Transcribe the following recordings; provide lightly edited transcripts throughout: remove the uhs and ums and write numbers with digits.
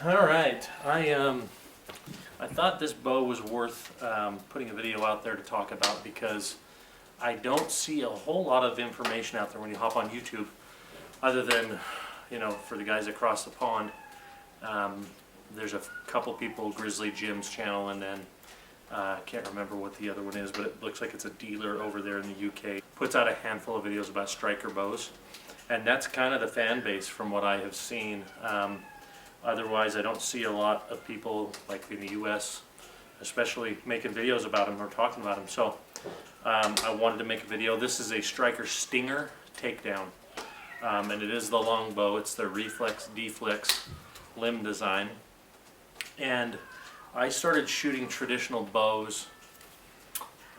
All right, I thought this bow was worth putting a video out there to talk about because I don't see a whole lot of information out there when you hop on YouTube, other than, you know, for the guys across the pond. There's a couple people, Grizzly Jim's channel, and then I can't remember what the other one is, but it looks like it's a dealer over there in the UK. Puts out a handful of videos about striker bows, and that's kind of the fan base from what I have seen. Otherwise, I don't see a lot of people like in the US, especially making videos about them or talking about them. So I wanted to make a video. This is a Striker Stinger takedown, and it is the longbow. It's the Reflex Deflex limb design. And I started shooting traditional bows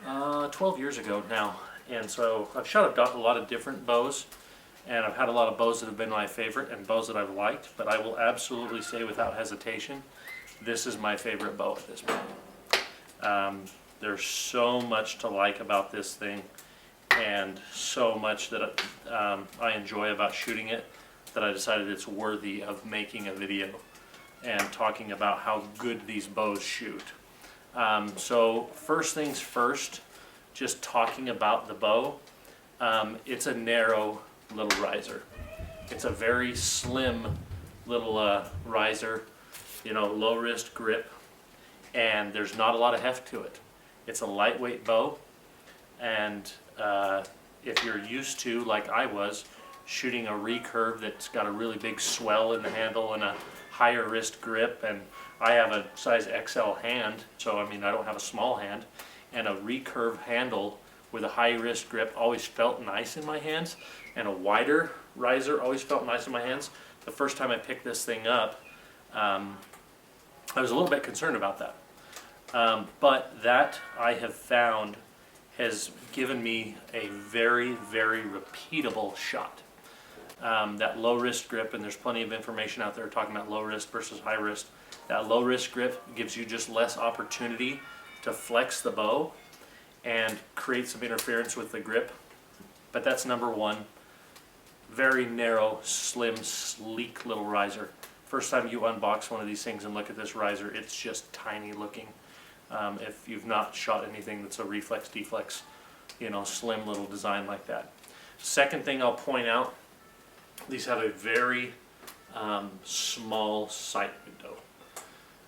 12 years ago now, and so I've shot a lot of different bows, and I've had a lot of bows that have been my favorite and bows that I've liked, but I will absolutely say without hesitation, this is my favorite bow at this point. There's so much to like about this thing, and so much that I enjoy about shooting it, that I decided it's worthy of making a video and talking about how good these bows shoot. So first things first, just talking about the bow, it's a narrow little riser. It's a very slim little riser, you know, low wrist grip, and there's not a lot of heft to it. It's a lightweight bow, and if you're used to, like I was, shooting a recurve that's got a really big swell in the handle and a higher wrist grip, and I have a size XL hand, so I mean I don't have a small hand, and a recurve handle with a high wrist grip always felt nice in my hands, and a wider riser always felt nice in my hands. The first time I picked this thing up, I was a little bit concerned about that, but that I have found has given me a very, very repeatable shot. That low wrist grip, and there's plenty of information out there talking about low wrist versus high wrist. That low wrist grip gives you just less opportunity to flex the bow and create some interference with the grip, but that's number one. Very narrow, slim, sleek little riser. First time you unbox one of these things and look at this riser, it's just tiny looking. If you've not shot anything that's a reflex deflex, you know, slim little design like that. Second thing I'll point out, these have a very small sight window.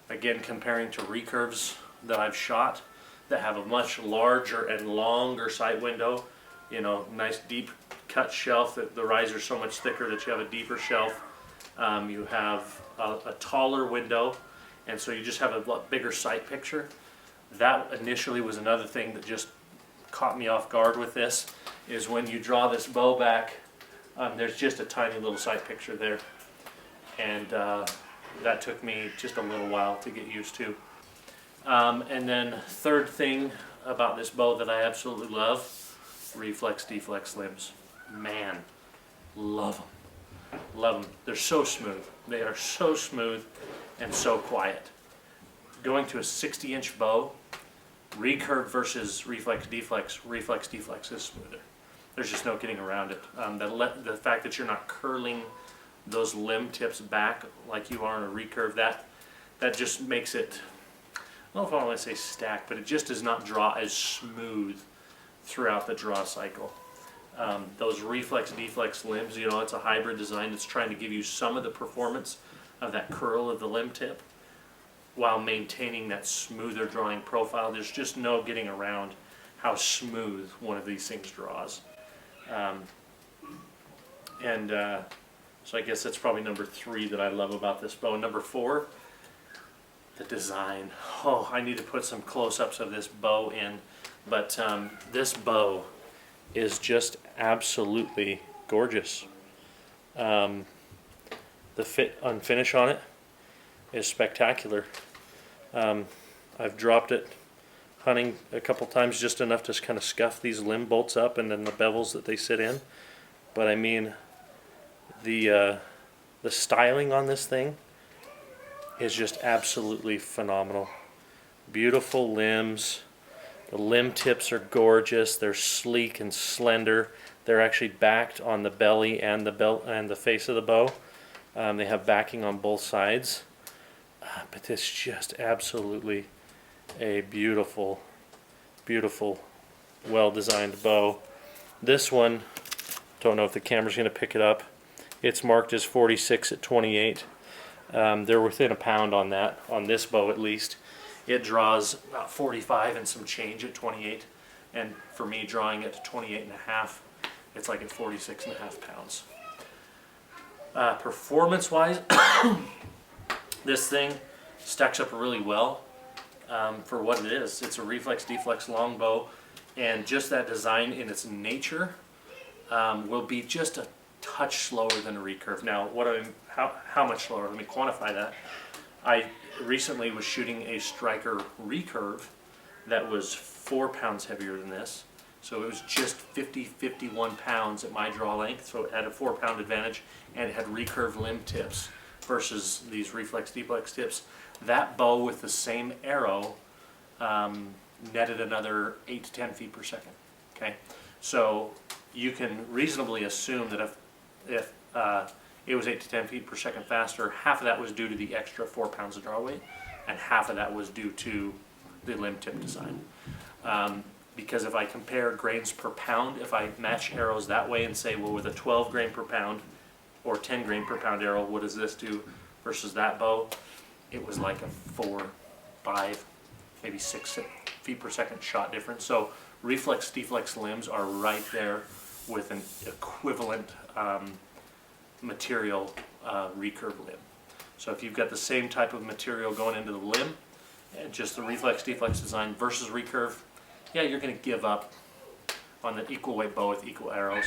Again, comparing to recurves that I've shot that have a much larger and longer sight window, you know, nice deep cut shelf, that the riser's so much thicker that you have a deeper shelf. You have a taller window, and so you just have a lot bigger sight picture. That initially was another thing that just caught me off guard with this, is when you draw this bow back, there's just a tiny little sight picture there, and that took me just a little while to get used to. And then third thing about this bow that I absolutely love, Reflex Deflex limbs. Man, love them. Love them. They're so smooth. They are so smooth and so quiet. Going to a 60-inch bow, recurve versus Reflex Deflex is smoother. There's just no getting around it. The fact that you're not curling those limb tips back like you are in a recurve, that just makes it, I don't know if I want to say stack, but it just does not draw as smooth throughout the draw cycle. Those Reflex Deflex limbs, you know, it's a hybrid design that's trying to give you some of the performance of that curl of the limb tip while maintaining that smoother drawing profile. There's just no getting around how smooth one of these things draws. So I guess that's probably number 3 that I love about this bow. Number 4, the design. Oh, I need to put some close-ups of this bow in, but this bow is just absolutely gorgeous. The fit and finish on it is spectacular. I've dropped it hunting a couple times, just enough to kind of scuff these limb bolts up and then the bevels that they sit in. But I mean, the styling on this thing is just absolutely phenomenal. Beautiful limbs. The limb tips are gorgeous. They're sleek and slender. They're actually backed on the belly and the face of the bow. They have backing on both sides. But this is just absolutely a beautiful, beautiful, well-designed bow. This one, don't know if the camera's going to pick it up. It's marked as 46 at 28. They're within a pound on that, on this bow at least. It draws about 45 and some change at 28. And for me, drawing it to 28 and a half, it's like at 46 and a half pounds. Performance-wise, this thing stacks up really well for what it is. It's a reflex deflex longbow, and just that design in its nature will be just a touch slower than a recurve. Now, how much slower? Let me quantify that. I recently was shooting a striker recurve that was 4 pounds heavier than this. So it was just 51 pounds at my draw length, so it had a 4 pound advantage, and it had recurve limb tips versus these reflex deflex tips. That bow with the same arrow netted another 8 to 10 feet per second. Okay, so you can reasonably assume that if it was 8 to 10 feet per second faster, half of that was due to the extra 4 pounds of draw weight, and half of that was due to the limb tip design. Because if I compare grains per pound, if I match arrows that way and say, well, with a 12 grain per pound or 10 grain per pound arrow, what does this do versus that bow? It was like a 4, 5, maybe 6 feet per second shot difference. So reflex deflex limbs are right there with an equivalent material recurve limb. So if you've got the same type of material going into the limb, and just the reflex deflex design versus recurve, yeah, you're going to give up on the equal weight bow with equal arrows,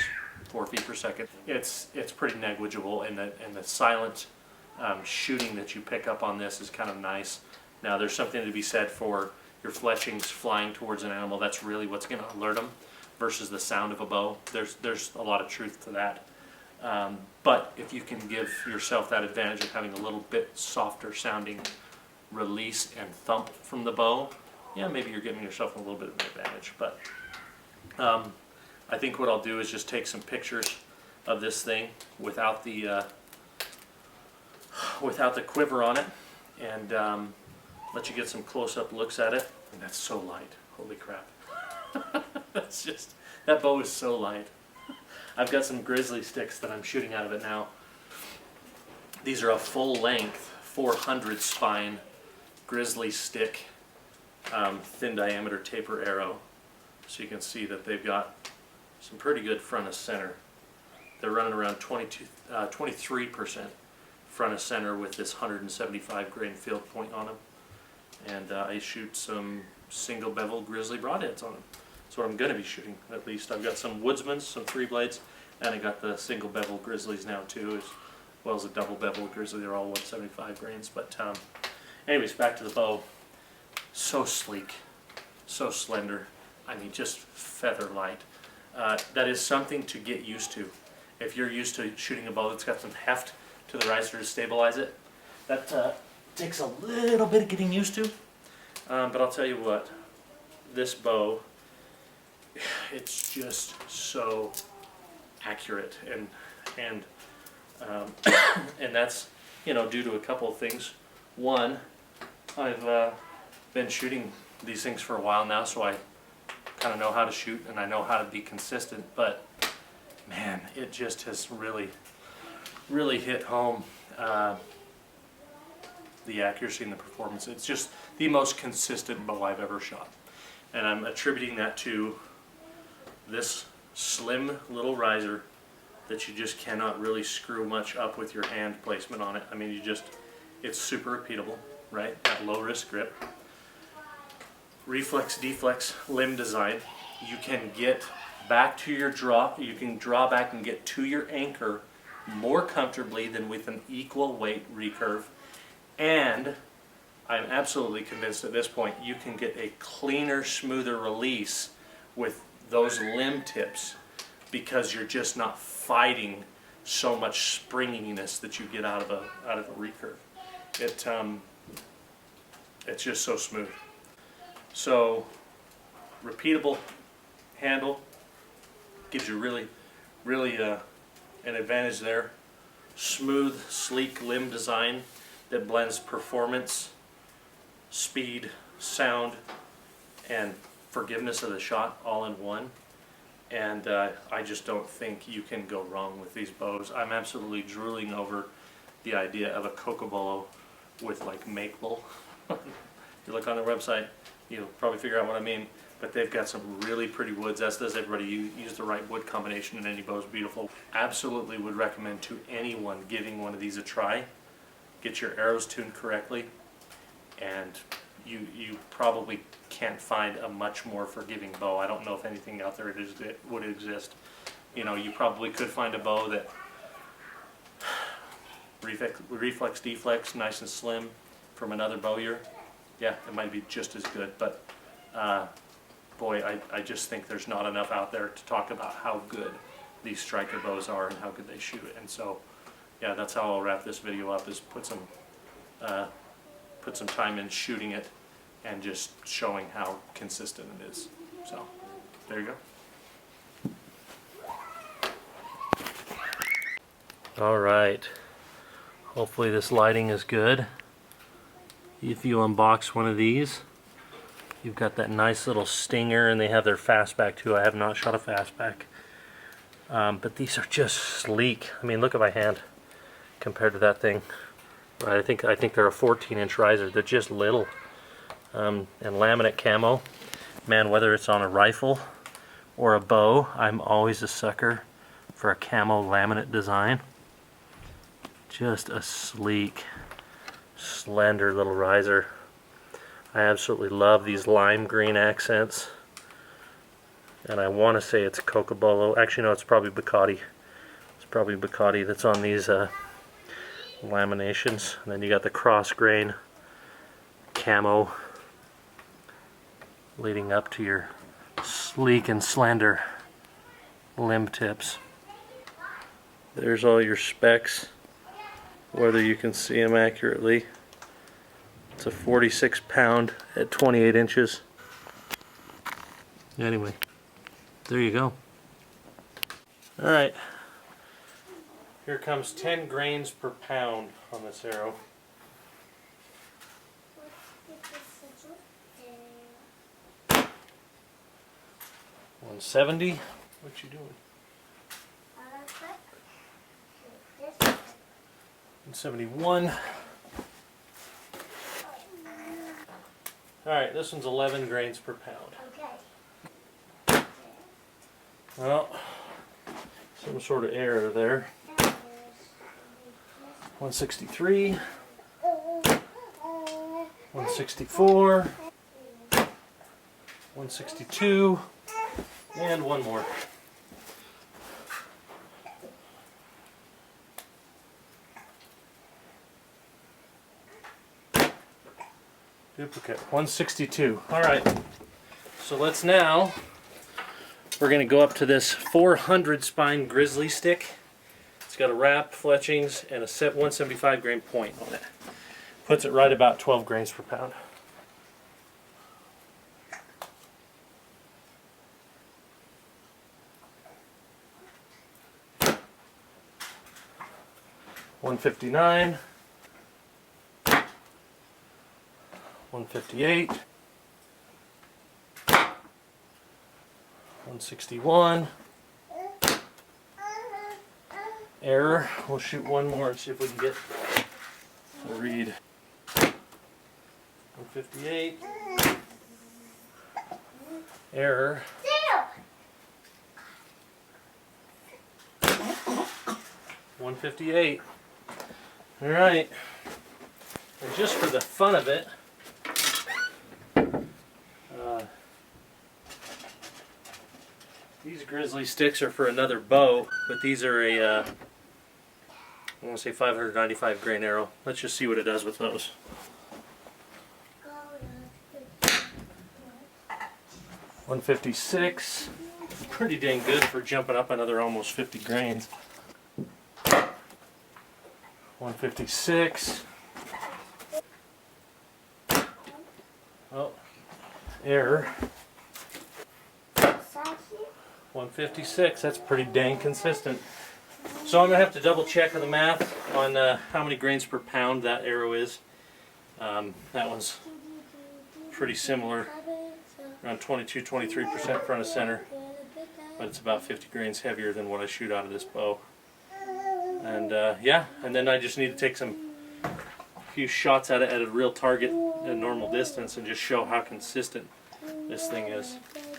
4 feet per second. It's pretty negligible, and the silent shooting that you pick up on this is kind of nice. Now, there's something to be said for your fletchings flying towards an animal. That's really what's going to alert them versus the sound of a bow. There's a lot of truth to that. But if you can give yourself that advantage of having a little bit softer sounding release and thump from the bow, yeah, maybe you're giving yourself a little bit of an advantage. But I think what I'll do is just take some pictures of this thing without the quiver on it, and let you get some close-up looks at it. And that's so light. Holy crap. That bow is so light. I've got some grizzly sticks that I'm shooting out of it now. These are a full-length 400 spine grizzly stick, thin diameter taper arrow. So you can see that they've got some pretty good front of center. They're running around 23% front of center with this 175 grain field point on them. And I shoot some single bevel grizzly broadheads on them. That's what I'm going to be shooting, at least. I've got some Woodsmans, some 3-blades, and I got the single bevel grizzlies now too, as well as a double bevel grizzly. They're all 175 grains. But anyways, back to the bow. So sleek, so slender. I mean, just feather light. That is something to get used to. If you're used to shooting a bow that's got some heft to the riser to stabilize it, that takes a little bit of getting used to. But I'll tell you what, this bow, it's just so accurate, and that's, you know, due to a couple of things. One, I've been shooting these things for a while now, so I kind of know how to shoot and I know how to be consistent. But man, it just has really hit home, the accuracy and the performance. It's just the most consistent bow I've ever shot, and I'm attributing that to this slim little riser that you just cannot really screw much up with your hand placement on it. I mean, it's super repeatable, right? At low risk grip. Reflex deflex limb design. You can get back to your draw, you can draw back and get to your anchor more comfortably than with an equal weight recurve. And I'm absolutely convinced at this point you can get a cleaner, smoother release with those limb tips, because you're just not fighting so much springiness that you get out of a recurve. It's just so smooth. So repeatable handle gives you really an advantage there. Smooth, sleek limb design that blends performance, speed, sound, and forgiveness of the shot all in one. And I just don't think you can go wrong with these bows. I'm absolutely drooling over the idea of a cocobolo with like maple. You look on their website, you'll probably figure out what I mean. But they've got some really pretty woods, as does everybody. You use the right wood combination and any bow is beautiful. Absolutely would recommend to anyone giving one of these a try. Get your arrows tuned correctly, and you probably can't find a much more forgiving bow. I don't know if anything out there would exist. You know, you probably could find a bow that reflex deflex, nice and slim from another bowyer. Yeah, it might be just as good, but boy, I just think there's not enough out there to talk about how good these striker bows are and how good they shoot. And so, yeah, that's how I'll wrap this video up, is put some time in shooting it and just showing how consistent it is. So, there you go. All right. Hopefully this lighting is good. If you unbox one of these, you've got that nice little stinger, and they have their fastback too. I have not shot a fastback, but these are just sleek. I mean, look at my hand compared to that thing. Right, I think they're a 14-inch riser. They're just little, and laminate camo. Man, whether it's on a rifle or a bow, I'm always a sucker for a camo laminate design. Just a sleek, slender little riser. I absolutely love these lime green accents, and I want to say it's cocobolo. Actually, no, it's probably Bacardi. It's probably Bacardi that's on these laminations. And then you got the cross grain camo leading up to your sleek and slender limb tips. There's all your specs, whether you can see them accurately. It's a 46 pound at 28 inches. Anyway, there you go. Alright, here comes 10 grains per pound on this arrow. $170. What you doing? 171. Alright, this one's 11 grains per pound. Okay. Well, some sort of error there. 163. 164. 162. And one more. Duplicate, 162. Alright, so we're going to go up to this 400 spine grizzly stick. It's got a wrap, fletchings, and a 175 grain point on it. Puts it right about 12 grains per pound. $159. 158, 161, error. We'll shoot one more and see if we can get a read. 158, error. 158. All right. And just for the fun of it, these grizzly sticks are for another bow, but these are a, I want to say 595 grain arrow. Let's just see what it does with those. 156, pretty dang good for jumping up another almost 50 grains. 156. Oh, error. 156, that's pretty dang consistent. So I'm going to have to double check on the math. on how many grains per pound that arrow is. That one's pretty similar, around 22-23% front of center, but it's about 50 grains heavier than what I shoot out of this bow. And yeah, and then I just need to take a few shots at it at a real target at normal distance and just show how consistent this thing is.